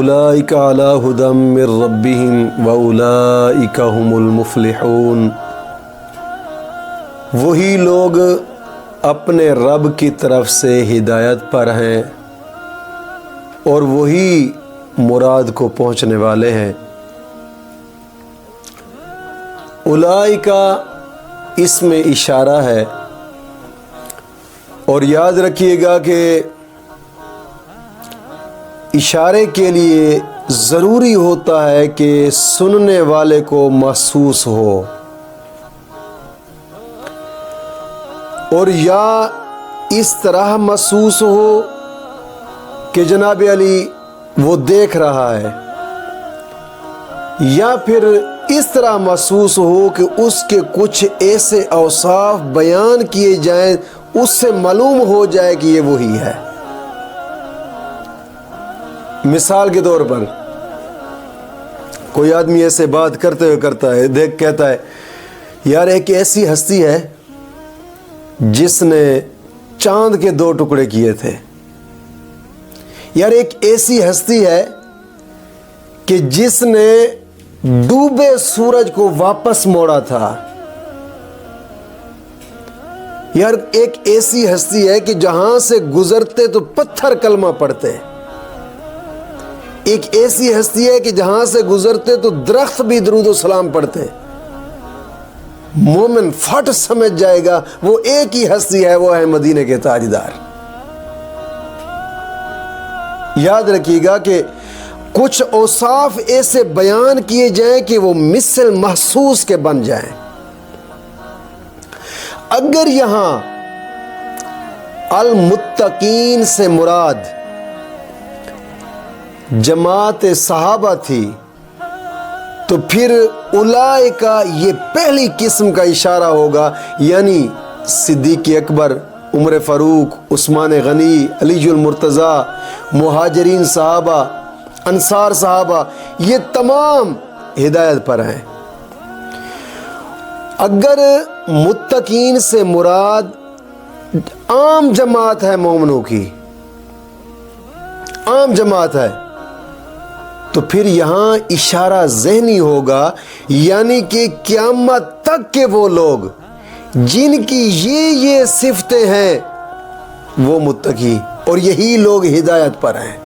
اولئک علی ھدی من ربہم واولئک ھم المفلحون، وہی لوگ اپنے رب کی طرف سے ہدایت پر ہیں اور وہی مراد کو پہنچنے والے ہیں۔ اولئک اس میں اشارہ ہے، اور یاد رکھیے گا کہ اشارے کے لیے ضروری ہوتا ہے کہ سننے والے کو محسوس ہو، اور یا اس طرح محسوس ہو کہ جناب علی وہ دیکھ رہا ہے، یا پھر اس طرح محسوس ہو کہ اس کے کچھ ایسے اوصاف بیان کیے جائیں، اس سے معلوم ہو جائے کہ یہ وہی ہے۔ مثال کے طور پر کوئی آدمی ایسے بات کرتے ہوئے کہتا ہے یار ایک ایسی ہستی ہے جس نے چاند کے 2 ٹکڑے کیے تھے، یار ایک ایسی ہستی ہے کہ جس نے ڈوبے سورج کو واپس موڑا تھا، یار ایک ایسی ہستی ہے کہ جہاں سے گزرتے تو پتھر کلمہ پڑھتے، ایک ایسی ہستی ہے کہ جہاں سے گزرتے تو درخت بھی درود و سلام پڑھتے۔ مومن فٹ سمجھ جائے گا وہ ایک ہی ہستی ہے، وہ ہے مدینے کے تاجدار۔ یاد رکھیے گا کہ کچھ اوصاف ایسے بیان کیے جائیں کہ وہ مثل محسوس کے بن جائیں۔ اگر یہاں المتقین سے مراد جماعت صحابہ تھی تو پھر اولئک یہ پہلی قسم کا اشارہ ہوگا، یعنی صدیق اکبر، عمر فاروق، عثمان غنی، علی المرتضیٰ، مہاجرین صحابہ، انصار صحابہ، یہ تمام ہدایت پر ہیں۔ اگر متقین سے مراد عام جماعت ہے، مومنوں کی عام جماعت ہے، تو پھر یہاں اشارہ ذہنی ہوگا، یعنی کہ قیامت تک کے وہ لوگ جن کی یہ صفتیں ہیں وہ متقی، اور یہی لوگ ہدایت پر ہیں۔